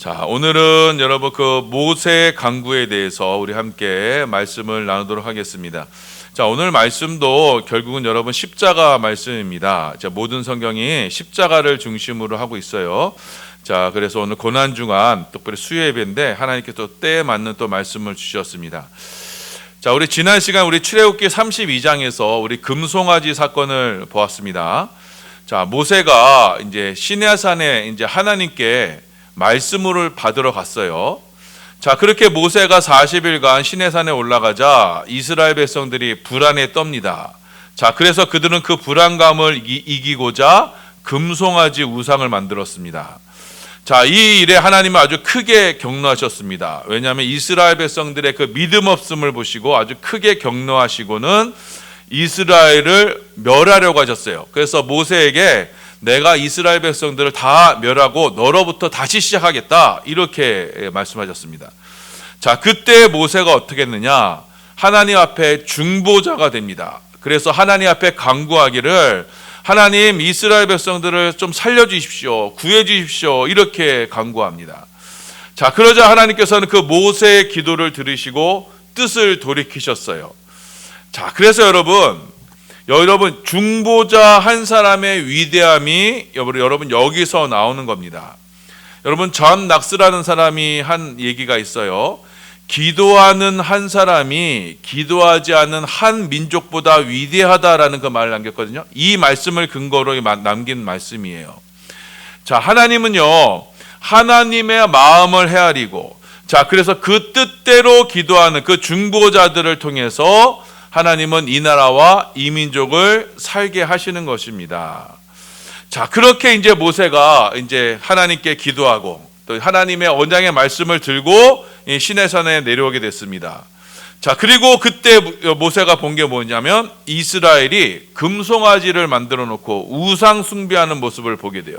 자, 오늘은 여러분 그 모세 강구에 대해서 우리 함께 말씀을 나누도록 하겠습니다. 자, 오늘 말씀도 결국은 여러분 십자가 말씀입니다. 자, 모든 성경이 십자가를 중심으로 하고 있어요. 자, 그래서 오늘 고난중한 특별히 수요예배인데 하나님께서 또 때에 맞는 또 말씀을 주셨습니다. 자, 우리 지난 시간 우리 출애굽기 32장에서 우리 금송아지 사건을 보았습니다. 자, 모세가 이제 시내산에 이제 하나님께 말씀을 받으러 갔어요. 자, 그렇게 모세가 40일간 시내산에 올라가자 이스라엘 백성들이 불안에 떱니다. 자, 그래서 그들은 그 불안감을 이기고자 금송아지 우상을 만들었습니다. 자, 이 일에 하나님은 아주 크게 격려하셨습니다. 왜냐하면 이스라엘 백성들의 그 믿음 없음을 보시고 아주 크게 격려하시고는 이스라엘을 멸하려고 하셨어요. 그래서 모세에게 내가 이스라엘 백성들을 다 멸하고 너로부터 다시 시작하겠다, 이렇게 말씀하셨습니다. 자, 그때 모세가 어떻게 했느냐? 하나님 앞에 중보자가 됩니다. 그래서 하나님 앞에 간구하기를 하나님, 이스라엘 백성들을 좀 살려주십시오, 구해주십시오, 이렇게 간구합니다. 자, 그러자 하나님께서는 그 모세의 기도를 들으시고 뜻을 돌이키셨어요. 자, 그래서 여러분 중보자 한 사람의 위대함이 여러분 여기서 나오는 겁니다. 여러분, 존 낙스라는 사람이 한 얘기가 있어요. 기도하는 한 사람이 기도하지 않은 한 민족보다 위대하다라는 그 말을 남겼거든요. 이 말씀을 근거로 남긴 말씀이에요. 자, 하나님은요, 하나님의 마음을 헤아리고, 자, 그래서 그 뜻대로 기도하는 그 중보자들을 통해서 하나님은 이 나라와 이 민족을 살게 하시는 것입니다. 자, 그렇게 이제 모세가 이제 하나님께 기도하고 또 하나님의 언약의 말씀을 들고 시내산에 내려오게 됐습니다. 자, 그리고 그때 모세가 본 게 뭐냐면 이스라엘이 금송아지를 만들어 놓고 우상 숭배하는 모습을 보게 돼요.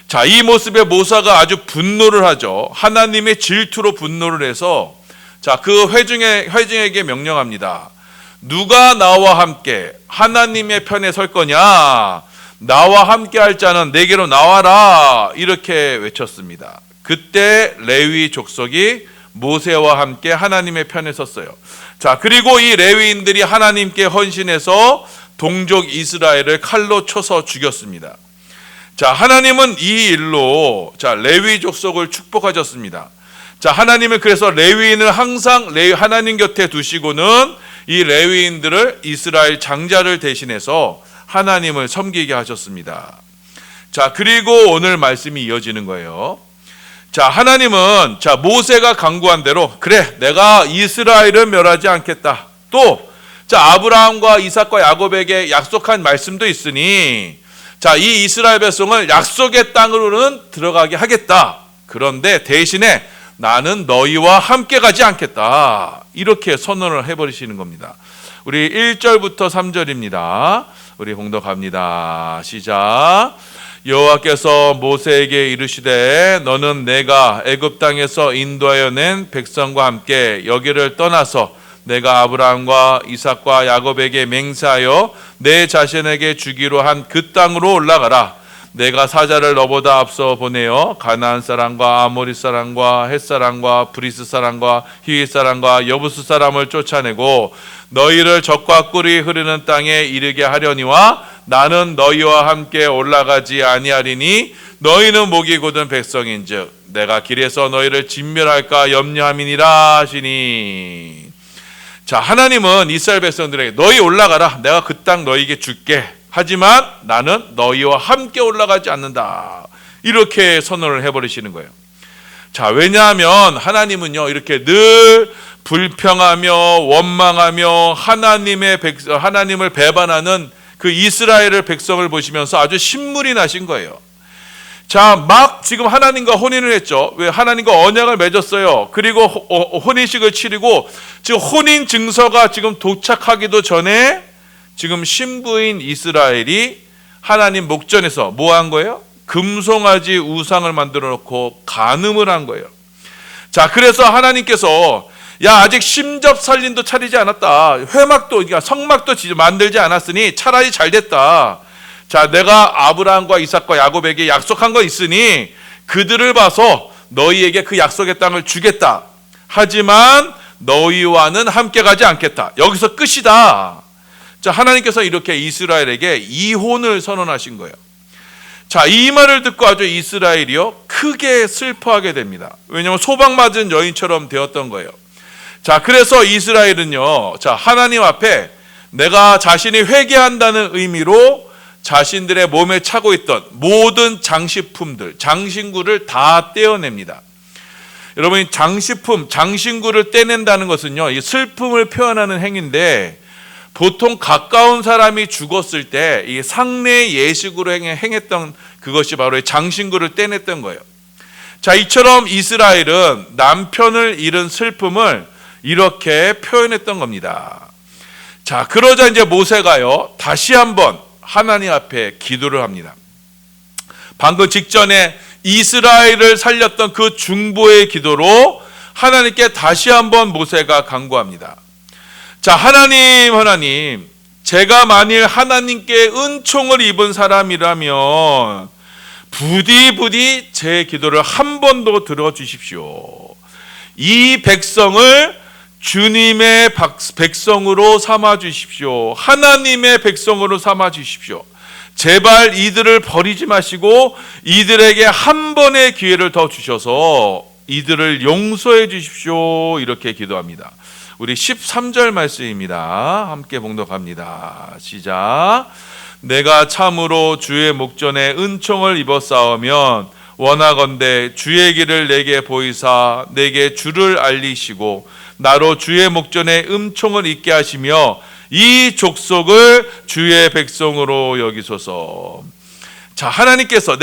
자, 이 모습에 모세가 아주 분노를 하죠. 하나님의 질투로 분노를 해서 자, 그 회중에게 명령합니다. 누가 나와 함께 하나님의 편에 설 거냐? 나와 함께 할 자는 내게로 나와라, 이렇게 외쳤습니다. 그때 레위 족속이 모세와 함께 하나님의 편에 섰어요. 자, 그리고 이 레위인들이 하나님께 헌신해서 동족 이스라엘을 칼로 쳐서 죽였습니다. 자, 하나님은 이 일로 자, 레위 족속을 축복하셨습니다. 자, 하나님은 그래서 레위인을 항상 하나님 곁에 두시고는 이 레위인들을 이스라엘 장자를 대신해서 하나님을 섬기게 하셨습니다. 자, 그리고 오늘 말씀이 이어지는 거예요. 자, 하나님은 자, 모세가 간구한 대로 그래, 내가 이스라엘을 멸하지 않겠다. 또 자, 아브라함과 이삭과 야곱에게 약속한 말씀도 있으니 자, 이 이스라엘 백성을 약속의 땅으로는 들어가게 하겠다. 그런데 대신에 나는 너희와 함께 가지 않겠다, 이렇게 선언을 해버리시는 겁니다. 우리 1절부터 3절입니다. 우리 봉독합니다. 시작. 여호와께서 모세에게 이르시되 너는 내가 애굽 땅에서 인도하여 낸 백성과 함께 여기를 떠나서 내가 아브라함과 이삭과 야곱에게 맹세하여 내 자신에게 주기로 한 그 땅으로 올라가라. 내가 사자를 너보다 앞서 보내어 가나안 사람과 아모리 사람과 헷 사람과 브리스 사람과 히윗 사람과 여부스 사람을 쫓아내고 너희를 적과 꿀이 흐르는 땅에 이르게 하려니와 나는 너희와 함께 올라가지 아니하리니 너희는 목이 곧은 백성인즉 내가 길에서 너희를 진멸할까 염려함이니라 하시니. 자, 하나님은 이스라엘 백성들에게 너희 올라가라, 내가 그 땅 너희에게 줄게. 하지만 나는 너희와 함께 올라가지 않는다, 이렇게 선언을 해버리시는 거예요. 자, 왜냐하면 하나님은요, 이렇게 늘 불평하며 원망하며 하나님을 배반하는 그 이스라엘의 백성을 보시면서 아주 신물이 나신 거예요. 자, 막 지금 하나님과 혼인을 했죠. 왜? 하나님과 언약을 맺었어요. 그리고 혼인식을 치르고 지금 혼인 증서가 지금 도착하기도 전에 지금 신부인 이스라엘이 하나님 목전에서 뭐 한 거예요? 금송아지 우상을 만들어 놓고 간음을 한 거예요. 자, 그래서 하나님께서 야, 아직 심접살림도 차리지 않았다, 회막도 그러니까 성막도 만들지 않았으니 차라리 잘 됐다. 자, 내가 아브라함과 이삭과 야곱에게 약속한 거 있으니 그들을 봐서 너희에게 그 약속의 땅을 주겠다. 하지만 너희와는 함께 가지 않겠다. 여기서 끝이다. 자, 하나님께서 이렇게 이스라엘에게 이혼을 선언하신 거예요. 자, 이 말을 듣고 아주 이스라엘이요 크게 슬퍼하게 됩니다. 왜냐하면 소방맞은 여인처럼 되었던 거예요. 자, 그래서 이스라엘은요, 자, 하나님 앞에 내가 자신이 회개한다는 의미로 자신들의 몸에 차고 있던 모든 장식품들, 장신구를 다 떼어냅니다. 여러분, 장식품, 장신구를 떼낸다는 것은요, 이 슬픔을 표현하는 행위인데, 보통 가까운 사람이 죽었을 때 이 상례 예식으로 행했던 그것이 바로 이 장신구를 떼냈던 거예요. 자, 이처럼 이스라엘은 남편을 잃은 슬픔을 이렇게 표현했던 겁니다. 자, 그러자 이제 모세가요 다시 한번 하나님 앞에 기도를 합니다. 방금 직전에 이스라엘을 살렸던 그 중보의 기도로 하나님께 다시 한번 모세가 간구합니다. 자, 하나님, 제가 만일 하나님께 은총을 입은 사람이라면 부디 제 기도를 한 번 더 들어주십시오. 이 백성을 주님의 백성으로 삼아 주십시오. 하나님의 백성으로 삼아 주십시오. 제발 이들을 버리지 마시고 이들에게 한 번의 기회를 더 주셔서 이들을 용서해 주십시오. 이렇게 기도합니다. 우리 13절 말씀입니다. 함께 봉독합니다. 시작. 내가 참으로 주의 목전에 은총을 입었사오면 원하건대 주의 길을 내게 보이사 내게 주를 알리시고 나로 주의 목전에 은총을 입게 하시며 이 족속을 주의 백성으로 여기소서. 자, 하나님께서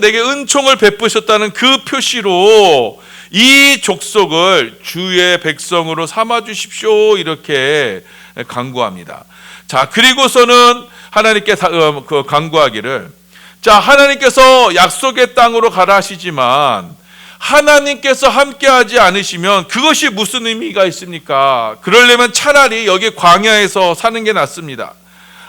내게 은총을 베푸셨다는 그 표시로 이 족속을 주의 백성으로 삼아 주십시오. 이렇게 간구합니다. 자, 그리고서는 하나님께 간구하기를, 자, 하나님께서 약속의 땅으로 가라 하시지만 하나님께서 함께하지 않으시면 그것이 무슨 의미가 있습니까? 그러려면 차라리 여기 광야에서 사는 게 낫습니다.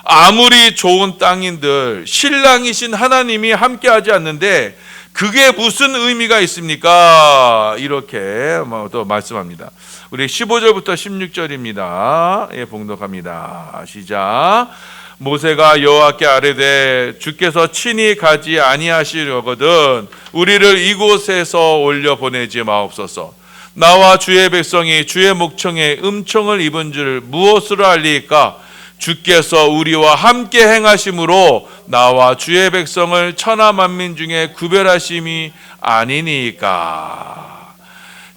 아무리 좋은 땅인들 신랑이신 하나님이 함께하지 않는데 그게 무슨 의미가 있습니까? 이렇게 또 말씀합니다. 우리 15절부터 16절입니다. 예, 봉독합니다. 시작. 모세가 여호와께 아뢰되 주께서 친히 가지 아니하시려거든 우리를 이곳에서 올려 보내지 마옵소서. 나와 주의 백성이 주의 목청에 음청을 입은 줄 무엇으로 알리까? 주께서 우리와 함께 행하심으로 나와 주의 백성을 천하 만민 중에 구별하심이 아니니까.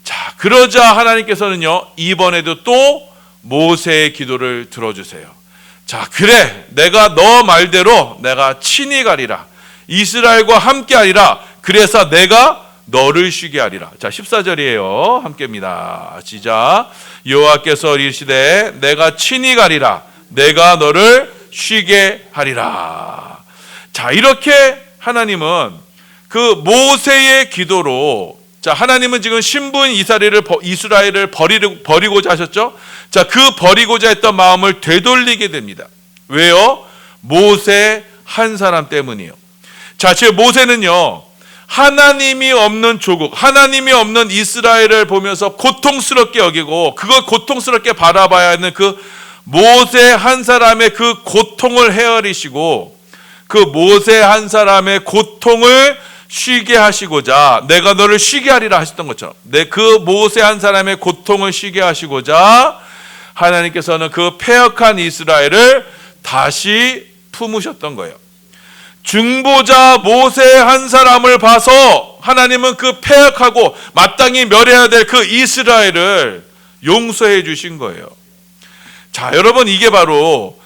자, 그러자 하나님께서는요 이번에도 또 모세의 기도를 들어주세요. 자, 그래, 내가 너 말대로 내가 친히 가리라. 이스라엘과 함께 하리라. 그래서 내가 너를 쉬게 하리라. 자, 14절이에요. 함께입니다. 시작. 여호와께서 이르시되 내가 친히 가리라. 내가 너를 쉬게 하리라. 자, 이렇게 하나님은 그 모세의 기도로, 자, 하나님은 지금 신부인 이스라엘을 버리고자 하셨죠. 자, 그 버리고자 했던 마음을 되돌리게 됩니다. 왜요? 모세 한 사람 때문이에요. 자, 지금 모세는요 하나님이 없는 조국, 하나님이 없는 이스라엘을 보면서 고통스럽게 여기고 그걸 고통스럽게 바라봐야 하는 그 모세 한 사람의 그 고통을 헤아리시고 그 모세 한 사람의 고통을 쉬게 하시고자 내가 너를 쉬게 하리라 하셨던 것처럼 그 모세 한 사람의 고통을 쉬게 하시고자 하나님께서는 그 패역한 이스라엘을 다시 품으셨던 거예요. 중보자 모세 한 사람을 봐서 하나님은 그 패역하고 마땅히 멸해야 될 그 이스라엘을 용서해 주신 거예요. 자, 여러분, 이게 바로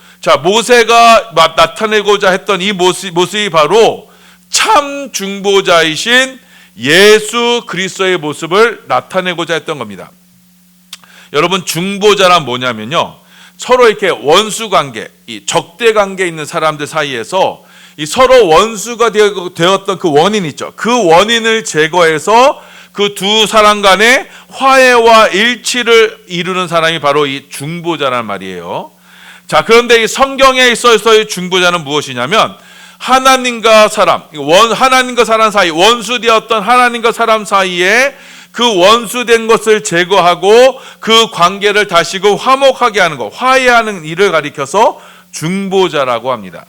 모세가 나타내고자 했던 이 모습이 바로 참 중보자이신 예수 그리스도의 모습을 나타내고자 했던 겁니다. 여러분, 중보자란 뭐냐면요, 서로 이렇게 원수 관계, 이 적대 관계에 있는 사람들 사이에서 이 서로 원수가 되었던 그 원인 있죠. 그 원인을 제거해서 그 두 사람 간의 화해와 일치를 이루는 사람이 바로 이 중보자란 말이에요. 자, 그런데 이 성경에 있어서의 중보자는 무엇이냐면 하나님과 사람 사이, 원수되었던 하나님과 사람 사이에 그 원수된 것을 제거하고 그 관계를 다시금 화목하게 하는 것, 화해하는 일을 가리켜서 중보자라고 합니다.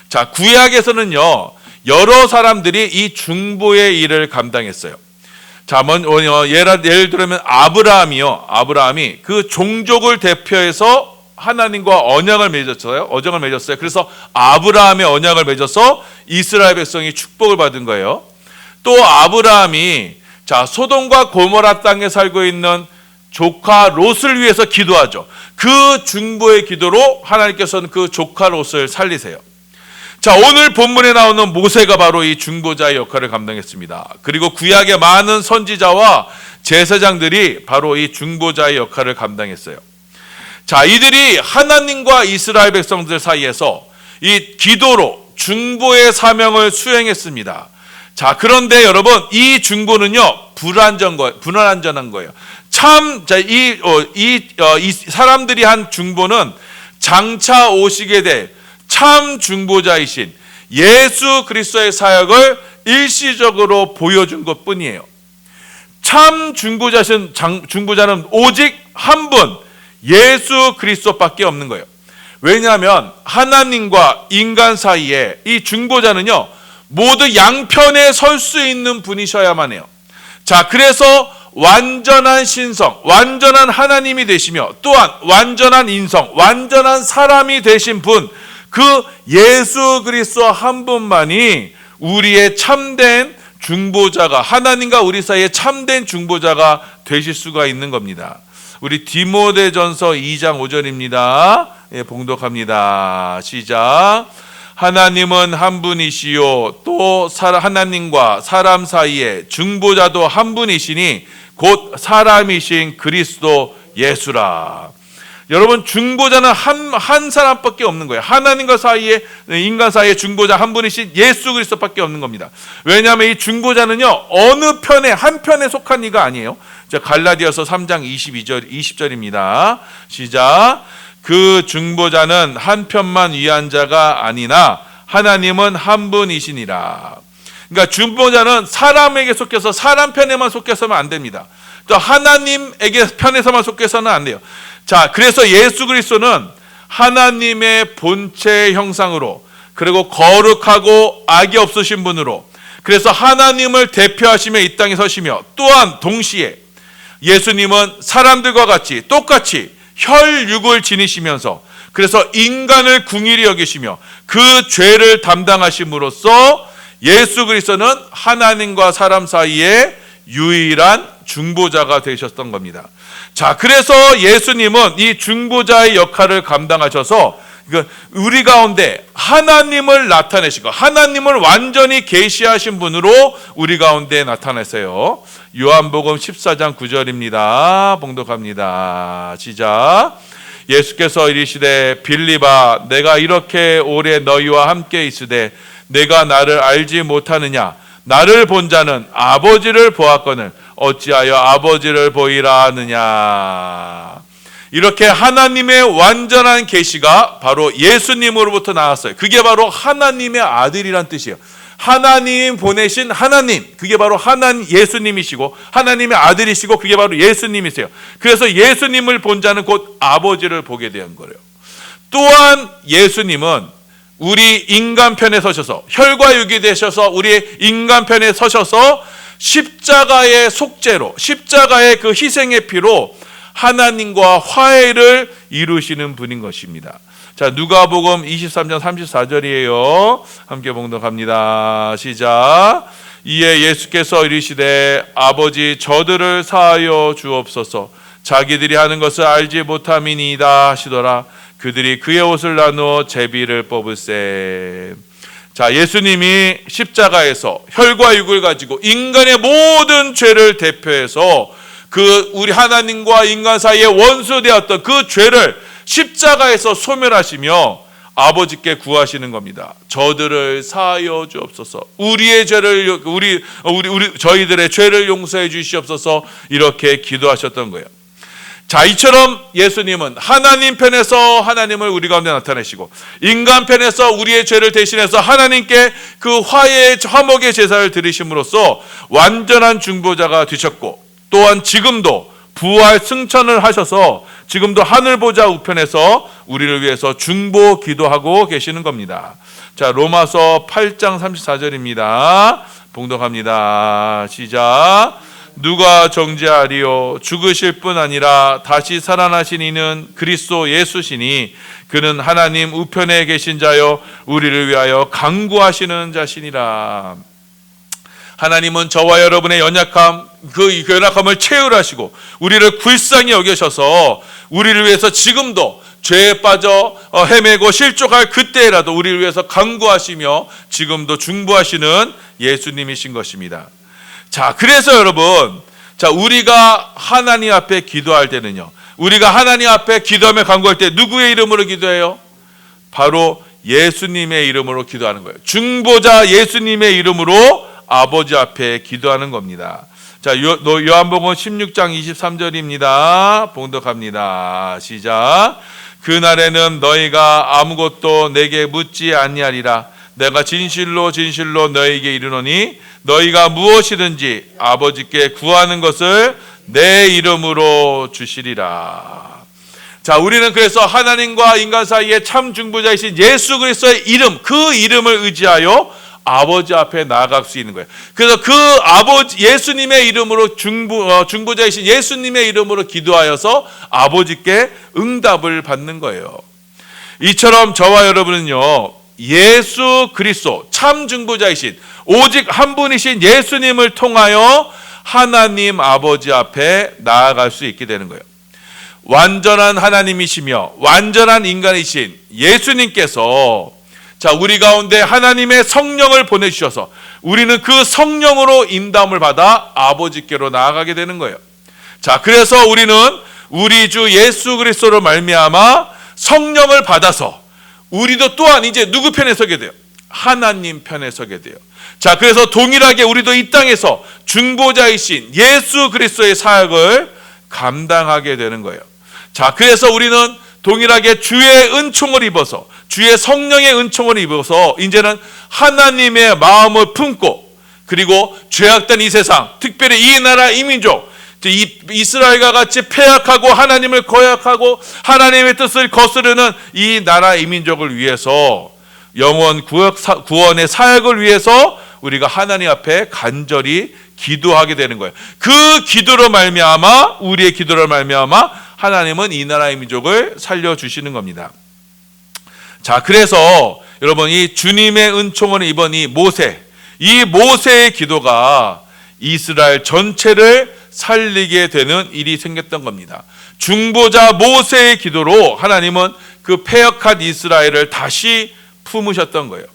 자, 구약에서는요, 여러 사람들이 이 중보의 일을 감당했어요. 자, 예를 들면 아브라함이 그 종족을 대표해서 하나님과 언약을 맺었어요. 그래서 아브라함의 언약을 맺어서 이스라엘 백성이 축복을 받은 거예요. 또 아브라함이 소돔과 고모라 땅에 살고 있는 조카 롯을 위해서 기도하죠. 그 중보의 기도로 하나님께서는 그 조카 롯을 살리세요. 자, 오늘 본문에 나오는 모세가 바로 이 중보자의 역할을 감당했습니다. 그리고 구약의 많은 선지자와 제사장들이 바로 이 중보자의 역할을 감당했어요. 자, 이들이 하나님과 이스라엘 백성들 사이에서 이 기도로 중보의 사명을 수행했습니다. 자, 그런데 여러분, 이 중보는요, 불완전한 거예요. 이 사람들이 한 중보는 장차 오시게 될 참 중보자이신 예수 그리스도의 사역을 일시적으로 보여준 것 뿐이에요. 참 중보자는 오직 한 분, 예수 그리스도밖에 없는 거예요. 왜냐하면 하나님과 인간 사이에 이 중보자는요, 모두 양편에 설 수 있는 분이셔야만 해요. 자, 그래서 완전한 신성, 완전한 하나님이 되시며 또한 완전한 인성, 완전한 사람이 되신 분, 그 예수 그리스도 한 분만이 우리의 참된 중보자가, 하나님과 우리 사이에 참된 중보자가 되실 수가 있는 겁니다. 우리 디모데전서 2장 5절입니다. 예, 봉독합니다. 시작. 하나님은 한 분이시요 또 하나님과 사람 사이에 중보자도 한 분이시니 곧 사람이신 그리스도 예수라. 여러분, 중보자는 한 사람밖에 없는 거예요. 하나님과 인간 사이에 중보자 한 분이신 예수 그리스도밖에 없는 겁니다. 왜냐하면 이 중보자는요, 어느 편에, 한 편에 속한 이가 아니에요. 자, 갈라디아서 3장 20절입니다. 시작. 그 중보자는 한 편만 위한 자가 아니나 하나님은 한 분이시니라. 그러니까 중보자는 사람에게 속해서 사람 편에만 속해서는 안 됩니다. 또 하나님에게 편에서만 속해서는 안 돼요. 자, 그래서 예수 그리스도는 하나님의 본체 형상으로, 그리고 거룩하고 악이 없으신 분으로, 그래서 하나님을 대표하시며 이 땅에 서시며, 또한 동시에 예수님은 사람들과 같이 똑같이 혈육을 지니시면서, 그래서 인간을 궁일히 여기시며 그 죄를 담당하심으로써 예수 그리스도는 하나님과 사람 사이에 유일한 중보자가 되셨던 겁니다. 자, 그래서 예수님은 이 중보자의 역할을 감당하셔서 우리 가운데 하나님을 나타내시고 하나님을 완전히 계시하신 분으로 우리 가운데 나타내세요. 요한복음 14장 9절입니다. 봉독합니다. 시작. 예수께서 이르시되 빌립아, 내가 이렇게 오래 너희와 함께 있으되 내가 나를 알지 못하느냐? 나를 본 자는 아버지를 보았거늘 어찌하여 아버지를 보이라 하느냐. 이렇게 하나님의 완전한 계시가 바로 예수님으로부터 나왔어요. 그게 바로 하나님의 아들이란 뜻이에요. 하나님 보내신 하나님, 그게 바로 예수님이시고 하나님의 아들이시고 그게 바로 예수님이세요. 그래서 예수님을 본 자는 곧 아버지를 보게 된 거예요. 또한 예수님은 우리 인간 편에 서셔서, 혈과 육이 되셔서 우리 인간 편에 서셔서 십자가의 속죄로, 십자가의 그 희생의 피로 하나님과 화해를 이루시는 분인 것입니다. 자, 누가복음 23장 34절이에요. 함께 봉독합니다. 시작. 이에 예수께서 이르시되 아버지, 저들을 사하여 주옵소서. 자기들이 하는 것을 알지 못함이니이다 하시더라. 그들이 그의 옷을 나누어 제비를 뽑으세. 자, 예수님이 십자가에서 혈과 육을 가지고 인간의 모든 죄를 대표해서 우리 하나님과 인간 사이에 원수되었던 그 죄를 십자가에서 소멸하시며 아버지께 구하시는 겁니다. 저들을 사하여 주옵소서. 저희들의 죄를 용서해 주시옵소서. 이렇게 기도하셨던 거예요. 자, 이처럼 예수님은 하나님 편에서 하나님을 우리 가운데 나타내시고 인간 편에서 우리의 죄를 대신해서 하나님께 그 화목의 제사를 드리심으로써 완전한 중보자가 되셨고, 또한 지금도 부활 승천을 하셔서 지금도 하늘 보좌 우편에서 우리를 위해서 중보 기도하고 계시는 겁니다. 자, 로마서 8장 34절입니다. 봉독합니다. 시작. 누가 정죄하리요? 죽으실 뿐 아니라 다시 살아나신 이는 그리스도 예수시니 그는 하나님 우편에 계신 자요 우리를 위하여 간구하시는 자시니라. 하나님은 저와 여러분의 연약함, 그 연약함을 체휼하시고 우리를 불쌍히 여기셔서 우리를 위해서 지금도 죄에 빠져 헤매고 실족할 그때라도 우리를 위해서 간구하시며 지금도 중보하시는 예수님이신 것입니다. 자, 그래서 여러분, 자, 우리가 하나님 앞에 기도할 때는요, 우리가 하나님 앞에 기도하며 간구할 때 누구의 이름으로 기도해요? 바로 예수님의 이름으로 기도하는 거예요. 중보자 예수님의 이름으로 아버지 앞에 기도하는 겁니다. 자, 요한복음 16장 23절입니다. 봉독합니다. 시작. 그날에는 너희가 아무것도 내게 묻지 아니하리라. 내가 진실로 진실로 너희에게 이르노니 너희가 무엇이든지 아버지께 구하는 것을 내 이름으로 주시리라. 자, 우리는 그래서 하나님과 인간 사이에 참 중보자이신 예수 그리스도의 이름, 그 이름을 의지하여 아버지 앞에 나아갈 수 있는 거예요. 그래서 그 아버지 예수님의 이름으로 중보자이신 예수님의 이름으로 기도하여서 아버지께 응답을 받는 거예요. 이처럼 저와 여러분은요, 예수 그리스도 참 중보자이신 오직 한 분이신 예수님을 통하여 하나님 아버지 앞에 나아갈 수 있게 되는 거예요. 완전한 하나님이시며 완전한 인간이신 예수님께서 자, 우리 가운데 하나님의 성령을 보내주셔서 우리는 그 성령으로 인도함을 받아 아버지께로 나아가게 되는 거예요. 자, 그래서 우리는 우리 주 예수 그리스도로 말미암아 성령을 받아서 우리도 또한 이제 누구 편에 서게 돼요? 하나님 편에 서게 돼요. 자, 그래서 동일하게 우리도 이 땅에서 중보자이신 예수 그리스도의 사역을 감당하게 되는 거예요. 자, 그래서 우리는 동일하게 주의 은총을 입어서 주의 성령의 은총을 입어서 이제는 하나님의 마음을 품고 그리고 죄악된 이 세상, 특별히 이 나라 이 민족, 이스라엘과 같이 패역하고 하나님을 거역하고 하나님의 뜻을 거스르는 이 나라 이 민족을 위해서 영원 구원의 사역을 위해서 우리가 하나님 앞에 간절히 기도하게 되는 거예요. 그 기도로 말미암아 우리의 기도로 말미암아 하나님은 이 나라의 민족을 살려주시는 겁니다. 자, 그래서 여러분 이 주님의 은총을 입은 이 모세의 기도가 이스라엘 전체를 살리게 되는 일이 생겼던 겁니다. 중보자 모세의 기도로 하나님은 그 패역한 이스라엘을 다시 품으셨던 거예요.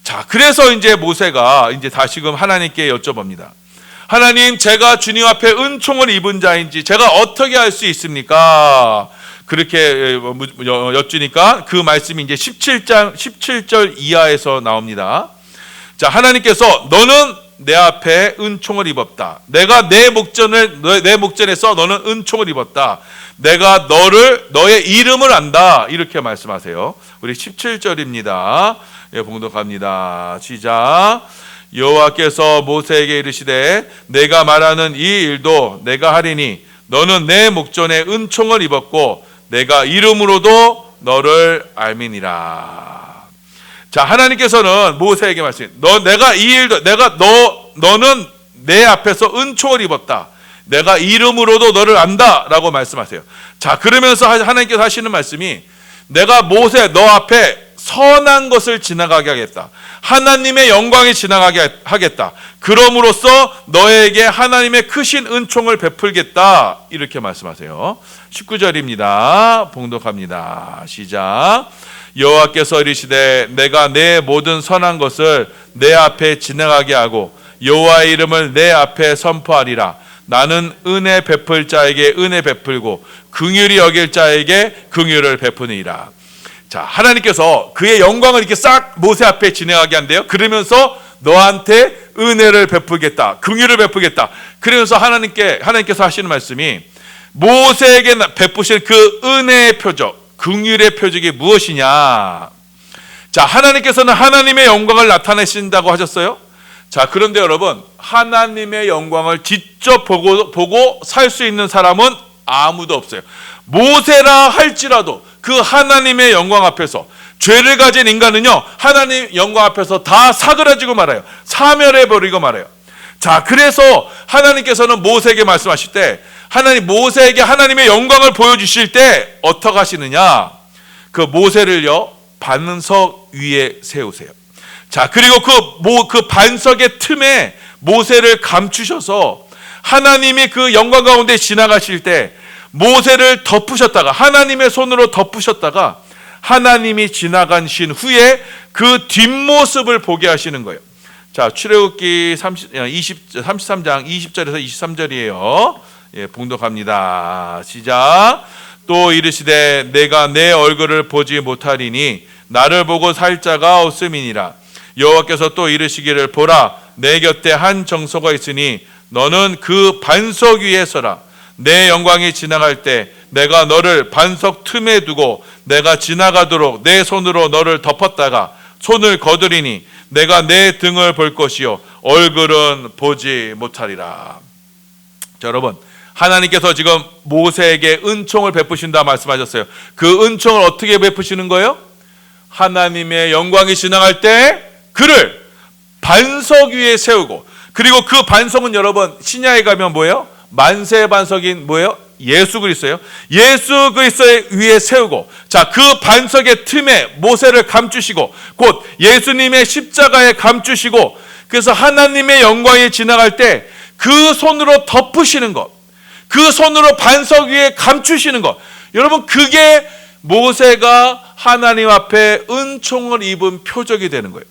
자, 그래서 이제 모세가 이제 다시금 하나님께 여쭤봅니다. 하나님, 제가 주님 앞에 은총을 입은 자인지 제가 어떻게 알 수 있습니까? 그렇게 여쭈니까 그 말씀이 이제 17절 이하에서 나옵니다. 자, 하나님께서 너는 내 앞에 은총을 입었다. 내가 내 목전에서 너는 은총을 입었다. 내가 너의 이름을 안다. 이렇게 말씀하세요. 우리 17절입니다. 예, 봉독합니다. 시작. 여호와께서 모세에게 이르시되 내가 말하는 이 일도 내가 하리니 너는 내 목전에 은총을 입었고 내가 이름으로도 너를 알미니라. 자, 하나님께서는 모세에게 말씀해. 너는 내 앞에서 은총을 입었다. 내가 이름으로도 너를 안다라고 말씀하세요. 자, 그러면서 하나님께서 하시는 말씀이 내가 모세 너 앞에 선한 것을 지나가게 하겠다. 하나님의 영광이 지나가게 하겠다. 그럼으로써 너에게 하나님의 크신 은총을 베풀겠다. 이렇게 말씀하세요. 19절입니다. 봉독합니다. 시작. 여호와께서 이르시되 내가 내 모든 선한 것을 내 앞에 지나가게 하고 여호와의 이름을 내 앞에 선포하리라. 나는 은혜 베풀 자에게 은혜 베풀고 긍휼히 여길 자에게 긍휼을 베푸니라. 자, 하나님께서 그의 영광을 이렇게 싹 모세 앞에 진행하게 한대요. 그러면서 너한테 은혜를 베풀겠다. 긍휼을 베풀겠다. 그러면서 하나님께서 하시는 말씀이 모세에게 베푸신 그 은혜의 표적, 긍휼의 표적이 무엇이냐? 자, 하나님께서는 하나님의 영광을 나타내신다고 하셨어요. 자, 그런데 여러분, 하나님의 영광을 직접 보고 살 수 있는 사람은 아무도 없어요. 모세라 할지라도 그 하나님의 영광 앞에서, 죄를 가진 인간은요, 하나님 영광 앞에서 다 사그라지고 말아요. 사멸해버리고 말아요. 자, 그래서 하나님께서는 모세에게 말씀하실 때, 모세에게 하나님의 영광을 보여주실 때 어떻게 하시느냐? 그 모세를요, 반석 위에 세우세요. 자, 그리고 그 반석의 틈에 모세를 감추셔서 하나님이 그 영광 가운데 지나가실 때 모세를 덮으셨다가, 하나님의 손으로 덮으셨다가 하나님이 지나가신 후에 그 뒷모습을 보게 하시는 거예요. 자, 출애굽기 33장 20절에서 23절이에요. 예, 봉독합니다. 시작. 또 이르시되 내가 내 얼굴을 보지 못하리니 나를 보고 살 자가 없음이니라. 여호와께서 또 이르시기를 보라, 내 곁에 한 정소가 있으니 너는 그 반석 위에 서라. 내 영광이 지나갈 때 내가 너를 반석 틈에 두고 내가 지나가도록 내 손으로 너를 덮었다가 손을 거두리니 내가 내 등을 볼 것이요 얼굴은 보지 못하리라. 자, 여러분, 하나님께서 지금 모세에게 은총을 베푸신다 말씀하셨어요. 그 은총을 어떻게 베푸시는 거예요? 하나님의 영광이 지나갈 때 그를 반석 위에 세우고, 그리고 그 반석은 여러분 신약에 가면 뭐예요? 만세의 반석인 뭐예요? 예수 그리스도예요. 예수 그리스도의 위에 세우고, 자, 그 반석의 틈에 모세를 감추시고 곧 예수님의 십자가에 감추시고, 그래서 하나님의 영광이 지나갈 때 그 손으로 덮으시는 것, 그 손으로 반석 위에 감추시는 것, 여러분 그게 모세가 하나님 앞에 은총을 입은 표적이 되는 거예요.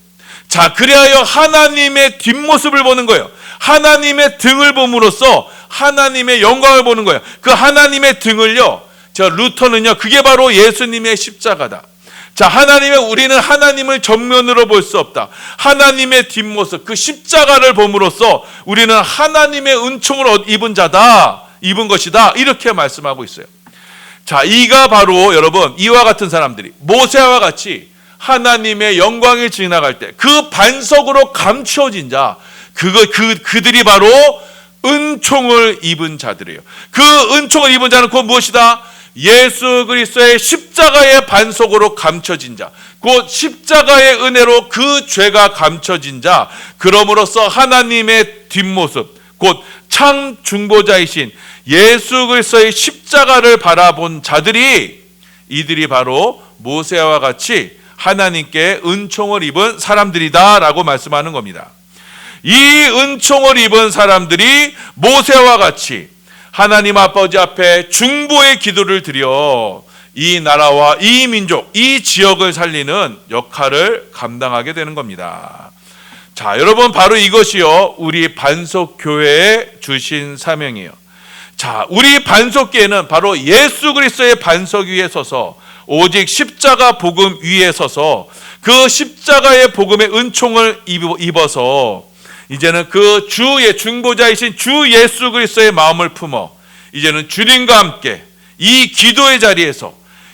자, 그리하여 하나님의 뒷모습을 보는 거예요. 하나님의 등을 봄으로써 하나님의 영광을 보는 거예요. 그 하나님의 등을요, 루터는요, 그게 바로 예수님의 십자가다. 자, 우리는 하나님을 정면으로 볼 수 없다. 하나님의 뒷모습, 그 십자가를 봄으로써 우리는 하나님의 은총을 입은 것이다. 이렇게 말씀하고 있어요. 자, 이가 바로 여러분, 이와 같은 사람들이 모세와 같이 하나님의 영광이 지나갈 때 그 반석으로 감추어진 자, 그들이 바로 은총을 입은 자들이에요. 그 은총을 입은 자는 곧 무엇이다? 예수 그리스도의 십자가의 반석으로 감춰진 자, 곧 십자가의 은혜로 그 죄가 감춰진 자, 그럼으로써 하나님의 뒷모습, 곧 참 중보자이신 예수 그리스도의 십자가를 바라본 자들이, 이들이 바로 모세와 같이 하나님께 은총을 입은 사람들이다라고 말씀하는 겁니다. 이 은총을 입은 사람들이 모세와 같이 하나님 아버지 앞에 중보의 기도를 드려 이 나라와 이 민족, 이 지역을 살리는 역할을 감당하게 되는 겁니다. 자, 여러분, 바로 이것이요, 우리 반석교회에 주신 사명이에요. 자, 우리 반석교회는 바로 예수 그리스도의 반석 위에 서서, 오직 십자가 복음 위에 서서 그 십자가의 복음의 은총을 입어서 이제는 그 주의 중보자이신 주 예수 그리스도의 마음을 품어 이제는 주님과 함께 이 기도의 자리에서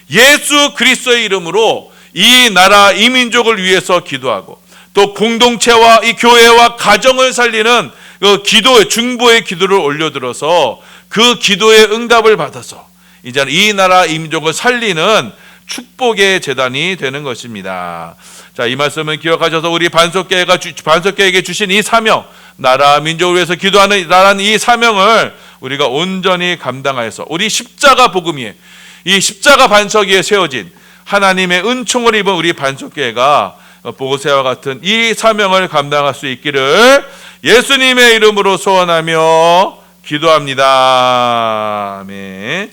예수 그리스도의 이름으로 이 나라, 이 민족을 위해서 기도하고, 또 공동체와 이 교회와 가정을 살리는 그 기도의 중보의 기도를 올려들어서 그 기도의 응답을 받아서 이제는 이 나라, 이 민족을 살리는 축복의 재단이 되는 것입니다. 자, 이 말씀을 기억하셔서 우리 반석교회에게 주신 이 사명, 나라 민족을 위해서 기도하는 나라는 이 사명을 우리가 온전히 감당하여서 우리 십자가 복음위에, 이 십자가 반석 위에 세워진 하나님의 은총을 입은 우리 반석교회가 모세와 같은 이 사명을 감당할 수 있기를 예수님의 이름으로 소원하며 기도합니다. 아멘.